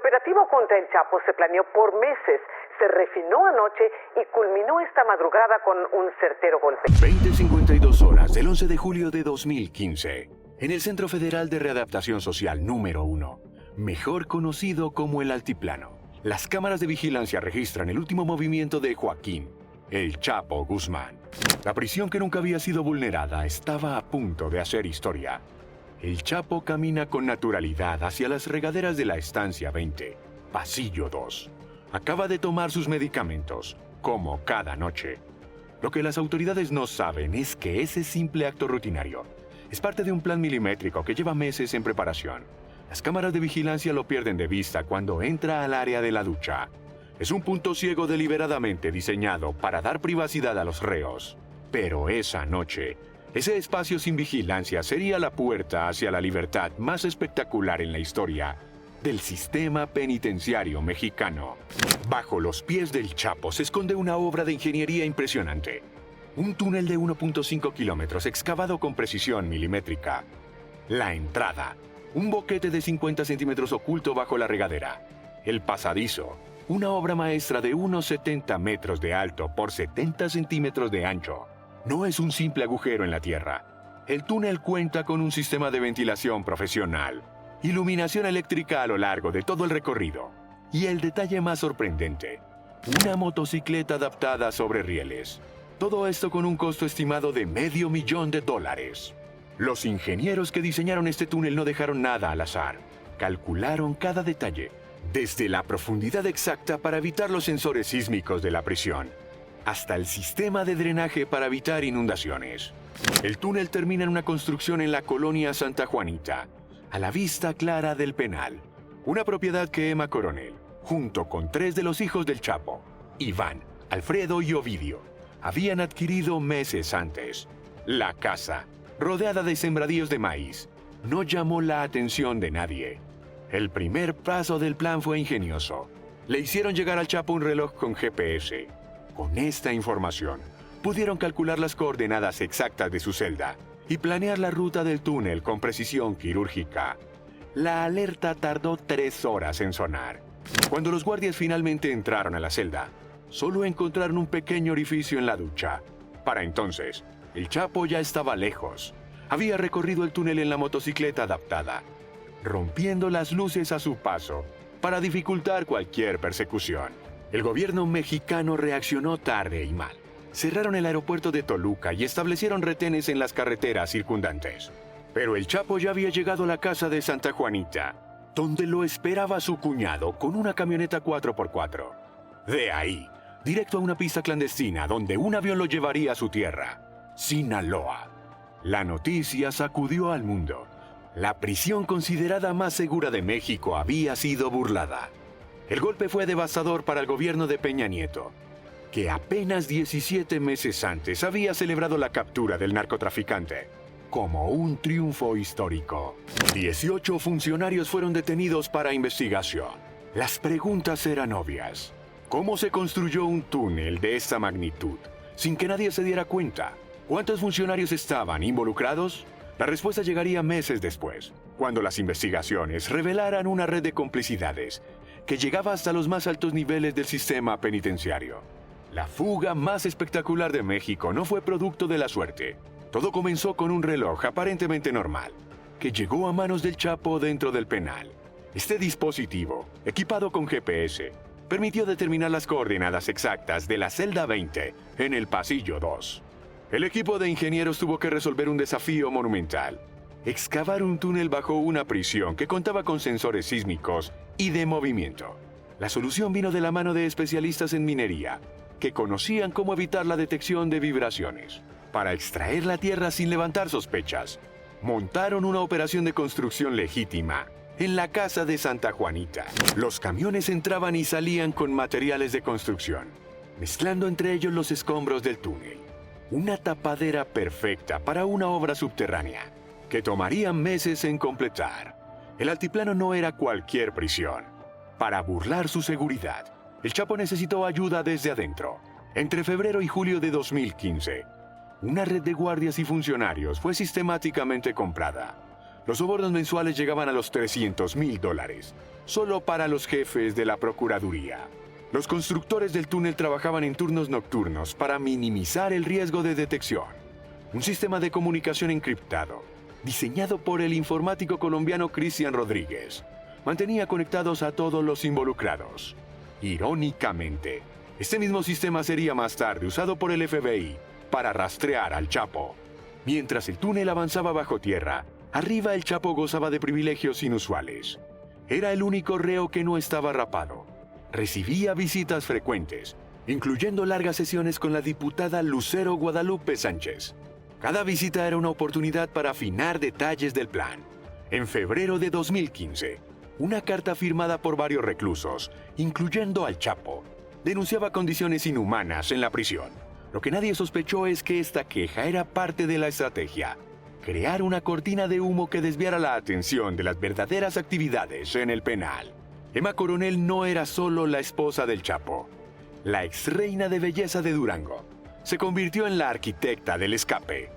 operativo contra el Chapo se planeó por meses, se refinó anoche y culminó esta madrugada con un certero golpe. 20:52 horas del 11 de julio de 2015, en el Centro Federal de Readaptación Social número 1, mejor conocido como el Altiplano. Las cámaras de vigilancia registran el último movimiento de Joaquín, el Chapo Guzmán. La prisión que nunca había sido vulnerada estaba a punto de hacer historia. El Chapo camina con naturalidad hacia las regaderas de la estancia 20, pasillo 2. Acaba de tomar sus medicamentos, como cada noche. Lo que las autoridades no saben es que ese simple acto rutinario es parte de un plan milimétrico que lleva meses en preparación. Las cámaras de vigilancia lo pierden de vista cuando entra al área de la ducha. Es un punto ciego deliberadamente diseñado para dar privacidad a los reos. Pero esa noche, ese espacio sin vigilancia sería la puerta hacia la libertad más espectacular en la historia del sistema penitenciario mexicano. Bajo los pies del Chapo se esconde una obra de ingeniería impresionante. Un túnel de 1.5 kilómetros excavado con precisión milimétrica. La entrada, un boquete de 50 centímetros oculto bajo la regadera. El pasadizo, una obra maestra de unos 70 metros de alto por 70 centímetros de ancho. No es un simple agujero en la tierra. El túnel cuenta con un sistema de ventilación profesional, iluminación eléctrica a lo largo de todo el recorrido. Y el detalle más sorprendente, una motocicleta adaptada sobre rieles. Todo esto con un costo estimado de $500,000. Los ingenieros que diseñaron este túnel no dejaron nada al azar. Calcularon cada detalle, desde la profundidad exacta para evitar los sensores sísmicos de la prisión, hasta el sistema de drenaje para evitar inundaciones. El túnel termina en una construcción en la colonia Santa Juanita, a la vista clara del penal. Una propiedad que Emma Coronel, junto con 3 de los hijos del Chapo, Iván, Alfredo y Ovidio, habían adquirido meses antes. La casa, rodeada de sembradíos de maíz, no llamó la atención de nadie. El primer paso del plan fue ingenioso. Le hicieron llegar al Chapo un reloj con GPS. Con esta información, pudieron calcular las coordenadas exactas de su celda y planear la ruta del túnel con precisión quirúrgica. La alerta tardó 3 horas en sonar. Cuando los guardias finalmente entraron a la celda, solo encontraron un pequeño orificio en la ducha. Para entonces, el Chapo ya estaba lejos. Había recorrido el túnel en la motocicleta adaptada, rompiendo las luces a su paso para dificultar cualquier persecución. El gobierno mexicano reaccionó tarde y mal. Cerraron el aeropuerto de Toluca y establecieron retenes en las carreteras circundantes. Pero el Chapo ya había llegado a la casa de Santa Juanita, donde lo esperaba su cuñado con una camioneta 4x4. De ahí, directo a una pista clandestina donde un avión lo llevaría a su tierra, Sinaloa. La noticia sacudió al mundo. La prisión considerada más segura de México había sido burlada. El golpe fue devastador para el gobierno de Peña Nieto, que apenas 17 meses antes había celebrado la captura del narcotraficante como un triunfo histórico. 18 funcionarios fueron detenidos para investigación. Las preguntas eran obvias. ¿Cómo se construyó un túnel de esta magnitud sin que nadie se diera cuenta? ¿Cuántos funcionarios estaban involucrados? La respuesta llegaría meses después, cuando las investigaciones revelaran una red de complicidades que llegaba hasta los más altos niveles del sistema penitenciario. La fuga más espectacular de México no fue producto de la suerte. Todo comenzó con un reloj aparentemente normal, que llegó a manos del Chapo dentro del penal. Este dispositivo, equipado con GPS, permitió determinar las coordenadas exactas de la celda 20 en el pasillo 2. El equipo de ingenieros tuvo que resolver un desafío monumental: excavar un túnel bajo una prisión que contaba con sensores sísmicos y de movimiento. La solución vino de la mano de especialistas en minería, que conocían cómo evitar la detección de vibraciones. Para extraer la tierra sin levantar sospechas, montaron una operación de construcción legítima en la casa de Santa Juanita. Los camiones entraban y salían con materiales de construcción, mezclando entre ellos los escombros del túnel. Una tapadera perfecta para una obra subterránea que tomaría meses en completar. El altiplano no era cualquier prisión. Para burlar su seguridad, el Chapo necesitó ayuda desde adentro. Entre febrero y julio de 2015, una red de guardias y funcionarios fue sistemáticamente comprada. Los sobornos mensuales llegaban a los $300,000, solo para los jefes de la Procuraduría. Los constructores del túnel trabajaban en turnos nocturnos para minimizar el riesgo de detección. Un sistema de comunicación encriptado, diseñado por el informático colombiano Cristian Rodríguez, mantenía conectados a todos los involucrados. Irónicamente, este mismo sistema sería más tarde usado por el FBI para rastrear al Chapo. Mientras el túnel avanzaba bajo tierra, arriba el Chapo gozaba de privilegios inusuales. Era el único reo que no estaba rapado. Recibía visitas frecuentes, incluyendo largas sesiones con la diputada Lucero Guadalupe Sánchez. Cada visita era una oportunidad para afinar detalles del plan. En febrero de 2015, una carta firmada por varios reclusos, incluyendo al Chapo, denunciaba condiciones inhumanas en la prisión. Lo que nadie sospechó es que esta queja era parte de la estrategia: crear una cortina de humo que desviara la atención de las verdaderas actividades en el penal. Emma Coronel no era solo la esposa del Chapo. La exreina de belleza de Durango se convirtió en la arquitecta del escape.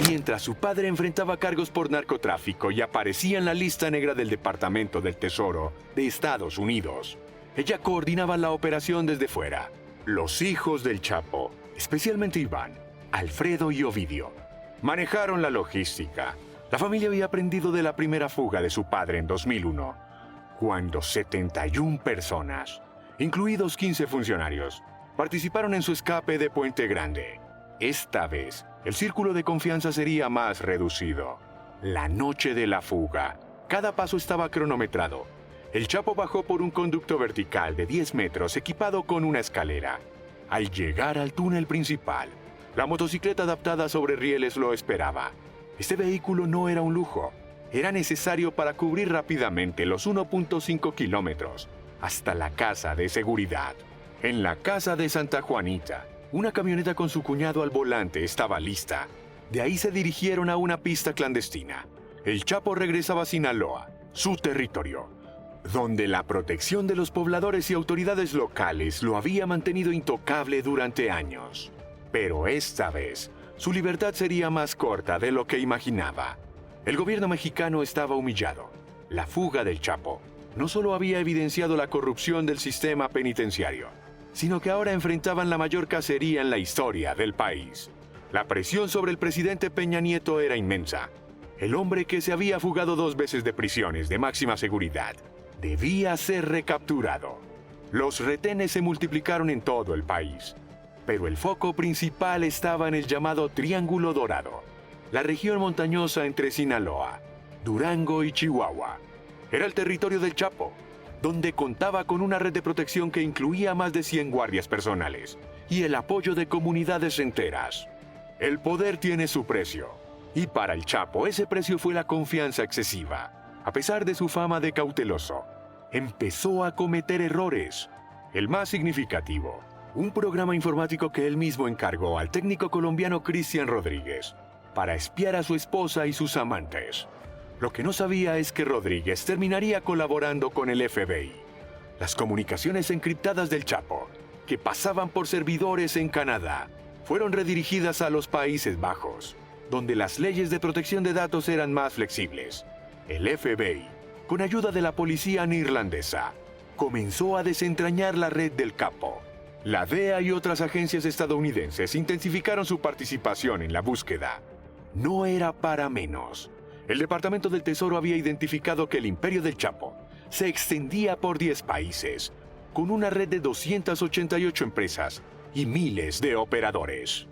Mientras su padre enfrentaba cargos por narcotráfico y aparecía en la lista negra del Departamento del Tesoro de Estados Unidos, ella coordinaba la operación desde fuera. Los hijos del Chapo, especialmente Iván, Alfredo y Ovidio, manejaron la logística. La familia había aprendido de la primera fuga de su padre en 2001, cuando 71 personas, incluidos 15 funcionarios, participaron en su escape de Puente Grande. Esta vez, el círculo de confianza sería más reducido. La noche de la fuga, cada paso estaba cronometrado. El Chapo bajó por un conducto vertical de 10 metros equipado con una escalera. Al llegar al túnel principal, la motocicleta adaptada sobre rieles lo esperaba. Este vehículo no era un lujo. Era necesario para cubrir rápidamente los 1.5 kilómetros hasta la casa de seguridad. En la casa de Santa Juanita, una camioneta con su cuñado al volante estaba lista. De ahí se dirigieron a una pista clandestina. El Chapo regresaba a Sinaloa, su territorio, donde la protección de los pobladores y autoridades locales lo había mantenido intocable durante años. Pero esta vez, su libertad sería más corta de lo que imaginaba. El gobierno mexicano estaba humillado. La fuga del Chapo no solo había evidenciado la corrupción del sistema penitenciario, sino que ahora enfrentaban la mayor cacería en la historia del país. La presión sobre el presidente Peña Nieto era inmensa. El hombre que se había fugado 2 veces de prisiones de máxima seguridad debía ser recapturado. Los retenes se multiplicaron en todo el país, pero el foco principal estaba en el llamado Triángulo Dorado, la región montañosa entre Sinaloa, Durango y Chihuahua. Era el territorio del Chapo, donde contaba con una red de protección que incluía más de 100 guardias personales y el apoyo de comunidades enteras. El poder tiene su precio, y para el Chapo ese precio fue la confianza excesiva. A pesar de su fama de cauteloso, empezó a cometer errores. El más significativo, un programa informático que él mismo encargó al técnico colombiano Cristian Rodríguez para espiar a su esposa y sus amantes. Lo que no sabía es que Rodríguez terminaría colaborando con el FBI. Las comunicaciones encriptadas del Chapo, que pasaban por servidores en Canadá, fueron redirigidas a los Países Bajos, donde las leyes de protección de datos eran más flexibles. El FBI, con ayuda de la policía neerlandesa, comenzó a desentrañar la red del Capo. La DEA y otras agencias estadounidenses intensificaron su participación en la búsqueda. No era para menos. El Departamento del Tesoro había identificado que el imperio del Chapo se extendía por 10 países, con una red de 288 empresas y miles de operadores.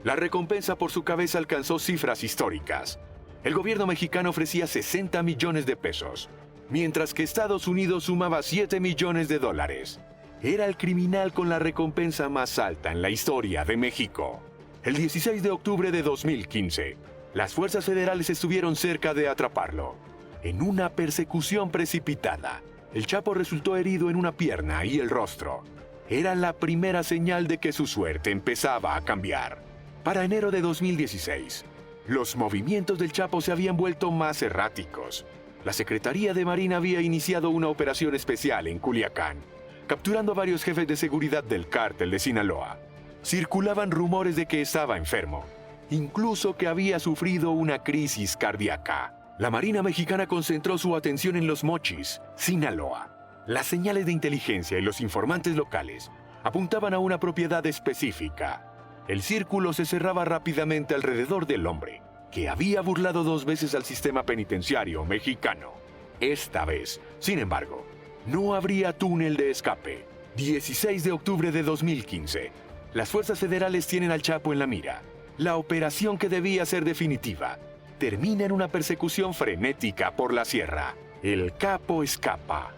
La recompensa por su cabeza alcanzó cifras históricas. El gobierno mexicano ofrecía 60 millones de pesos, mientras que Estados Unidos sumaba 7 millones de dólares. Era el criminal con la recompensa más alta en la historia de México. El 16 de octubre de 2015, las fuerzas federales estuvieron cerca de atraparlo. En una persecución precipitada, el Chapo resultó herido en una pierna y el rostro. Era la primera señal de que su suerte empezaba a cambiar. Para enero de 2016, los movimientos del Chapo se habían vuelto más erráticos. La Secretaría de Marina había iniciado una operación especial en Culiacán, capturando a varios jefes de seguridad del cártel de Sinaloa. Circulaban rumores de que estaba enfermo, incluso que había sufrido una crisis cardíaca. La Marina Mexicana concentró su atención en Los Mochis, Sinaloa. Las señales de inteligencia y los informantes locales apuntaban a una propiedad específica. El círculo se cerraba rápidamente alrededor del hombre, que había burlado 2 veces al sistema penitenciario mexicano. Esta vez, sin embargo, no habría túnel de escape. 16 de octubre de 2015. Las fuerzas federales tienen al Chapo en la mira. La operación, que debía ser definitiva, termina en una persecución frenética por la sierra. El capo escapa,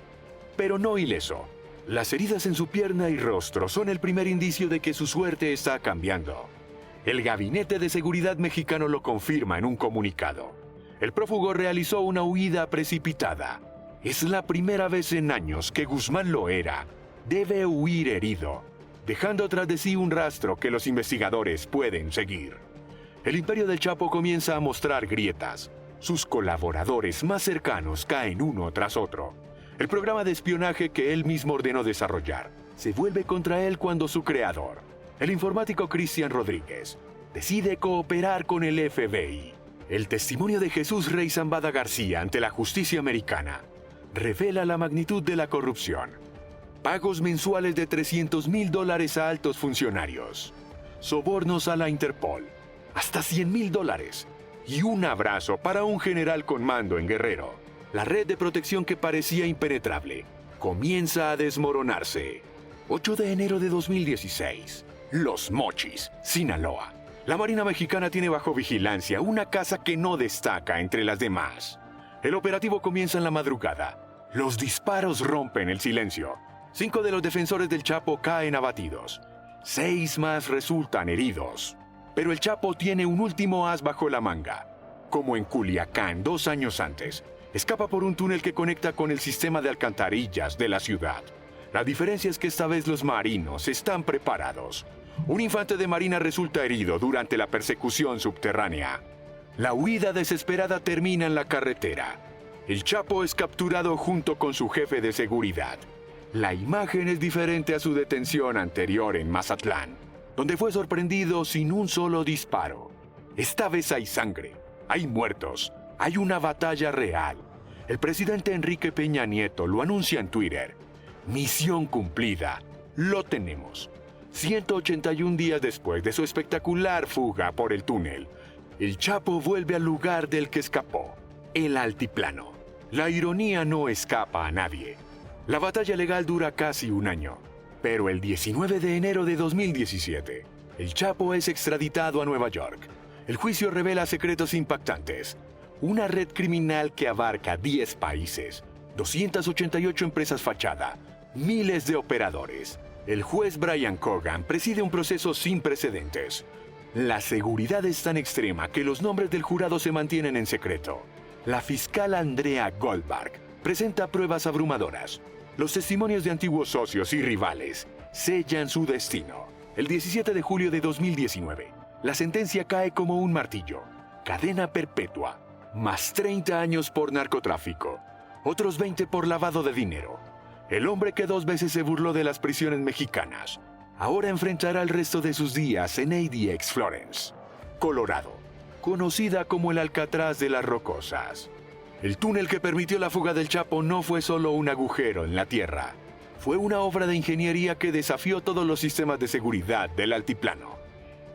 pero no ileso. Las heridas en su pierna y rostro son el primer indicio de que su suerte está cambiando. El Gabinete de Seguridad mexicano lo confirma en un comunicado. El prófugo realizó una huida precipitada. Es la primera vez en años que Guzmán Loera debe huir herido, dejando tras de sí un rastro que los investigadores pueden seguir. El imperio del Chapo comienza a mostrar grietas. Sus colaboradores más cercanos caen uno tras otro. El programa de espionaje que él mismo ordenó desarrollar se vuelve contra él cuando su creador, el informático Cristian Rodríguez, decide cooperar con el FBI. El testimonio de Jesús Rey Zambada García ante la justicia americana revela la magnitud de la corrupción. Pagos mensuales de $300,000 a altos funcionarios, sobornos a la Interpol, hasta $100,000, y un abrazo para un general con mando en Guerrero. La red de protección, que parecía impenetrable, comienza a desmoronarse. 8 de enero de 2016. Los Mochis, Sinaloa. La Marina Mexicana tiene bajo vigilancia una casa que no destaca entre las demás. El operativo comienza en la madrugada. Los disparos rompen el silencio. 5 de los defensores del Chapo caen abatidos. 6 más resultan heridos. Pero el Chapo tiene un último as bajo la manga. Como en Culiacán 2 años antes, escapa por un túnel que conecta con el sistema de alcantarillas de la ciudad. La diferencia es que esta vez los marinos están preparados. Un infante de marina resulta herido durante la persecución subterránea. La huida desesperada termina en la carretera. El Chapo es capturado junto con su jefe de seguridad. La imagen es diferente a su detención anterior en Mazatlán, donde fue sorprendido sin un solo disparo. Esta vez hay sangre, hay muertos, hay una batalla real. El presidente Enrique Peña Nieto lo anuncia en Twitter. Misión cumplida, lo tenemos. 181 días después de su espectacular fuga por el túnel, el Chapo vuelve al lugar del que escapó, el altiplano. La ironía no escapa a nadie. La batalla legal dura casi un año. Pero el 19 de enero de 2017, el Chapo es extraditado a Nueva York. El juicio revela secretos impactantes. Una red criminal que abarca 10 países, 288 empresas fachada, miles de operadores. El juez Brian Cogan preside un proceso sin precedentes. La seguridad es tan extrema que los nombres del jurado se mantienen en secreto. La fiscal Andrea Goldberg presenta pruebas abrumadoras. Los testimonios de antiguos socios y rivales sellan su destino. El 17 de julio de 2019, la sentencia cae como un martillo. Cadena perpetua, más 30 años por narcotráfico, otros 20 por lavado de dinero. El hombre que 2 veces se burló de las prisiones mexicanas, ahora enfrentará el resto de sus días en ADX Florence, Colorado, conocida como el Alcatraz de las Rocosas. El túnel que permitió la fuga del Chapo no fue solo un agujero en la tierra. Fue una obra de ingeniería que desafió todos los sistemas de seguridad del altiplano.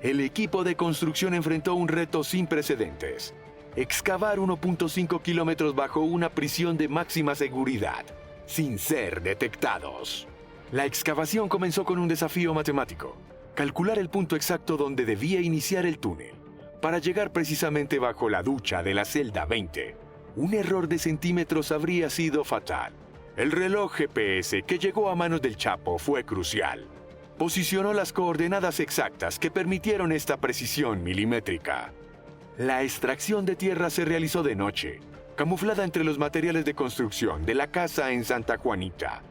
El equipo de construcción enfrentó un reto sin precedentes: excavar 1.5 kilómetros bajo una prisión de máxima seguridad, sin ser detectados. La excavación comenzó con un desafío matemático: calcular el punto exacto donde debía iniciar el túnel, para llegar precisamente bajo la ducha de la celda 20. Un error de centímetros habría sido fatal. El reloj GPS que llegó a manos del Chapo fue crucial. Posicionó las coordenadas exactas que permitieron esta precisión milimétrica. La extracción de tierra se realizó de noche, camuflada entre los materiales de construcción de la casa en Santa Juanita.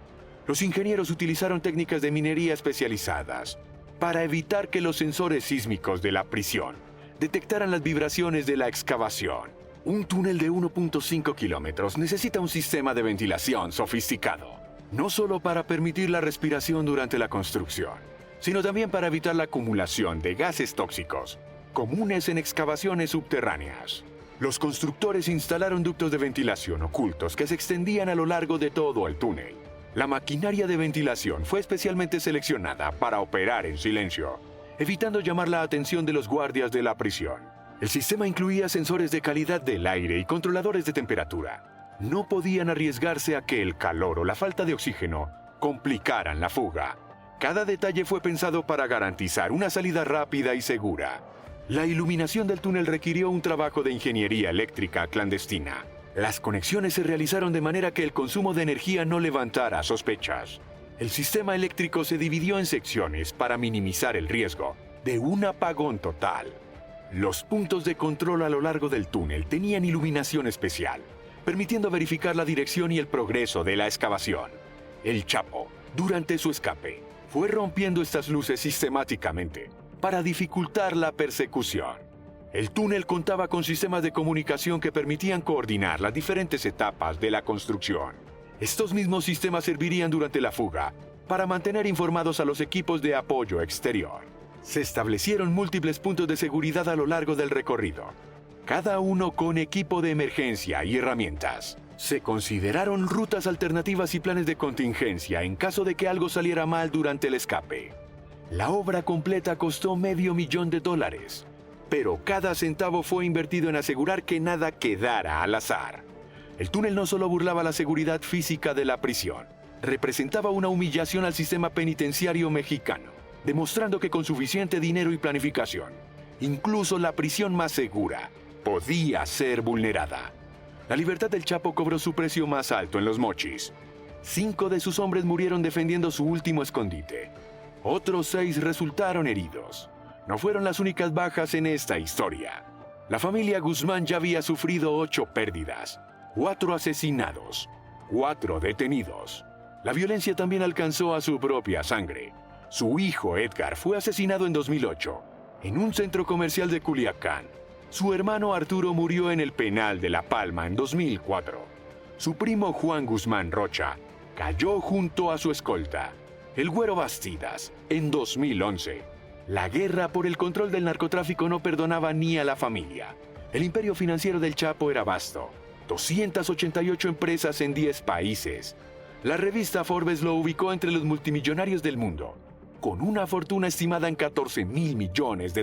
Los ingenieros utilizaron técnicas de minería especializadas para evitar que los sensores sísmicos de la prisión detectaran las vibraciones de la excavación. Un túnel de 1.5 kilómetros necesita un sistema de ventilación sofisticado, no solo para permitir la respiración durante la construcción, sino también para evitar la acumulación de gases tóxicos, comunes en excavaciones subterráneas. Los constructores instalaron ductos de ventilación ocultos que se extendían a lo largo de todo el túnel. La maquinaria de ventilación fue especialmente seleccionada para operar en silencio, evitando llamar la atención de los guardias de la prisión. El sistema incluía sensores de calidad del aire y controladores de temperatura. No podían arriesgarse a que el calor o la falta de oxígeno complicaran la fuga. Cada detalle fue pensado para garantizar una salida rápida y segura. La iluminación del túnel requirió un trabajo de ingeniería eléctrica clandestina. Las conexiones se realizaron de manera que el consumo de energía no levantara sospechas. El sistema eléctrico se dividió en secciones para minimizar el riesgo de un apagón total. Los puntos de control a lo largo del túnel tenían iluminación especial, permitiendo verificar la dirección y el progreso de la excavación. El Chapo, durante su escape, fue rompiendo estas luces sistemáticamente para dificultar la persecución. El túnel contaba con sistemas de comunicación que permitían coordinar las diferentes etapas de la construcción. Estos mismos sistemas servirían durante la fuga para mantener informados a los equipos de apoyo exterior. Se establecieron múltiples puntos de seguridad a lo largo del recorrido, cada uno con equipo de emergencia y herramientas. Se consideraron rutas alternativas y planes de contingencia en caso de que algo saliera mal durante el escape. La obra completa costó $500,000, pero cada centavo fue invertido en asegurar que nada quedara al azar. El túnel no solo burlaba la seguridad física de la prisión, representaba una humillación al sistema penitenciario mexicano, demostrando que con suficiente dinero y planificación, incluso la prisión más segura podía ser vulnerada. La libertad del Chapo cobró su precio más alto en Los Mochis. 5 de sus hombres murieron defendiendo su último escondite. Otros 6 resultaron heridos. No fueron las únicas bajas en esta historia. La familia Guzmán ya había sufrido 8 pérdidas, 4 asesinados, 4 detenidos. La violencia también alcanzó a su propia sangre. Su hijo Edgar fue asesinado en 2008, en un centro comercial de Culiacán. Su hermano Arturo murió en el penal de La Palma en 2004. Su primo Juan Guzmán Rocha cayó junto a su escolta, el Güero Bastidas, en 2011. La guerra por el control del narcotráfico no perdonaba ni a la familia. El imperio financiero del Chapo era vasto. 288 empresas en 10 países. La revista Forbes lo ubicó entre los multimillonarios del mundo, con una fortuna estimada en $14,000 millones.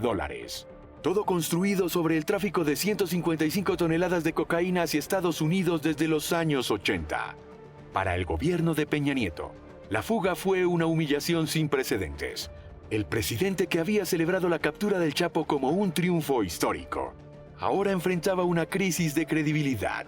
Todo construido sobre el tráfico de 155 toneladas de cocaína hacia Estados Unidos desde los años 80. Para el gobierno de Peña Nieto, la fuga fue una humillación sin precedentes. El presidente que había celebrado la captura del Chapo como un triunfo histórico, ahora enfrentaba una crisis de credibilidad.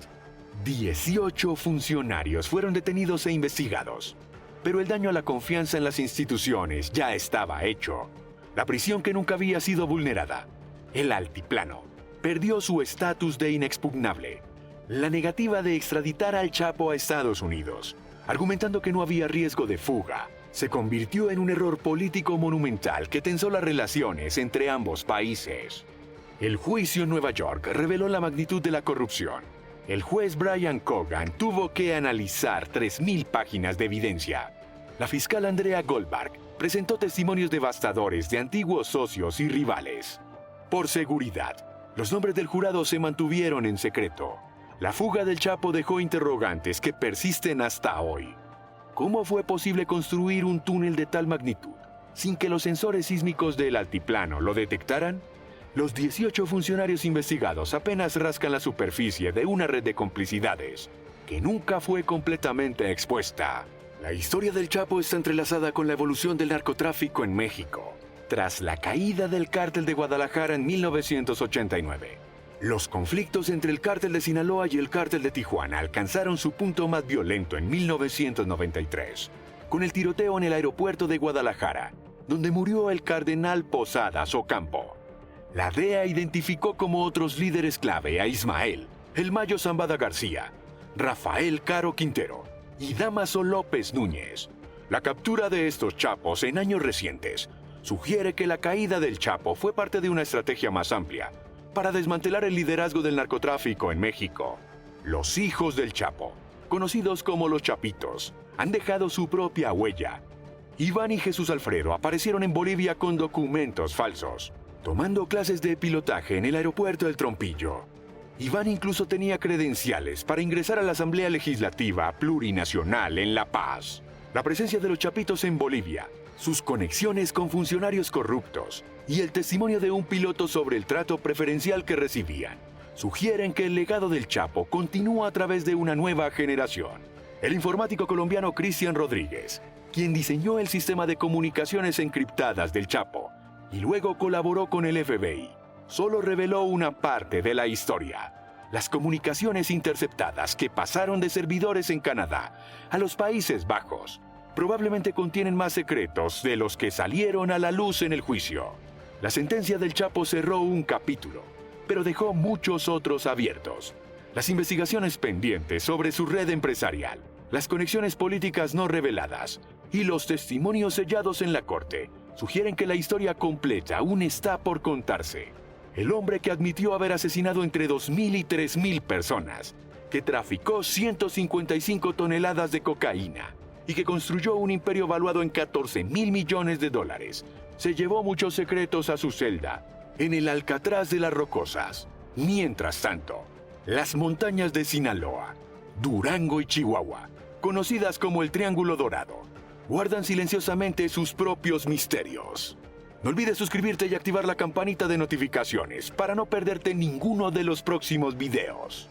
18 funcionarios fueron detenidos e investigados, pero el daño a la confianza en las instituciones ya estaba hecho. La prisión que nunca había sido vulnerada, el Altiplano, perdió su estatus de inexpugnable. La negativa de extraditar al Chapo a Estados Unidos, argumentando que no había riesgo de fuga, se convirtió en un error político monumental que tensó las relaciones entre ambos países. El juicio en Nueva York reveló la magnitud de la corrupción. El juez Brian Cogan tuvo que analizar 3,000 páginas de evidencia. La fiscal Andrea Goldberg presentó testimonios devastadores de antiguos socios y rivales. Por seguridad, los nombres del jurado se mantuvieron en secreto. La fuga del Chapo dejó interrogantes que persisten hasta hoy. ¿Cómo fue posible construir un túnel de tal magnitud sin que los sensores sísmicos del altiplano lo detectaran? Los 18 funcionarios investigados apenas rascan la superficie de una red de complicidades que nunca fue completamente expuesta. La historia del Chapo está entrelazada con la evolución del narcotráfico en México, tras la caída del Cártel de Guadalajara en 1989. Los conflictos entre el Cártel de Sinaloa y el Cártel de Tijuana alcanzaron su punto más violento en 1993, con el tiroteo en el aeropuerto de Guadalajara, donde murió el cardenal Posadas Ocampo. La DEA identificó como otros líderes clave a Ismael, el Mayo Zambada García, Rafael Caro Quintero y Dámaso López Núñez. La captura de estos chapos en años recientes sugiere que la caída del Chapo fue parte de una estrategia más amplia para desmantelar el liderazgo del narcotráfico en México. Los hijos del Chapo, conocidos como los Chapitos, han dejado su propia huella. Iván y Jesús Alfredo aparecieron en Bolivia con documentos falsos, tomando clases de pilotaje en el aeropuerto del Trompillo. Iván incluso tenía credenciales para ingresar a la Asamblea Legislativa Plurinacional en La Paz. La presencia de los chapitos en Bolivia, sus conexiones con funcionarios corruptos y el testimonio de un piloto sobre el trato preferencial que recibían sugieren que el legado del Chapo continúa a través de una nueva generación. El informático colombiano Cristian Rodríguez, quien diseñó el sistema de comunicaciones encriptadas del Chapo y luego colaboró con el FBI, solo reveló una parte de la historia: las comunicaciones interceptadas que pasaron de servidores en Canadá a los Países Bajos. Probablemente contienen más secretos de los que salieron a la luz en el juicio. La sentencia del Chapo cerró un capítulo, pero dejó muchos otros abiertos. Las investigaciones pendientes sobre su red empresarial, las conexiones políticas no reveladas y los testimonios sellados en la corte sugieren que la historia completa aún está por contarse. El hombre que admitió haber asesinado entre 2.000 y 3.000 personas, que traficó 155 toneladas de cocaína y que construyó un imperio valuado en $14.000 millones, se llevó muchos secretos a su celda en el Alcatraz de las Rocosas. Mientras tanto, las montañas de Sinaloa, Durango y Chihuahua, conocidas como el Triángulo Dorado, guardan silenciosamente sus propios misterios. No olvides suscribirte y activar la campanita de notificaciones para no perderte ninguno de los próximos videos.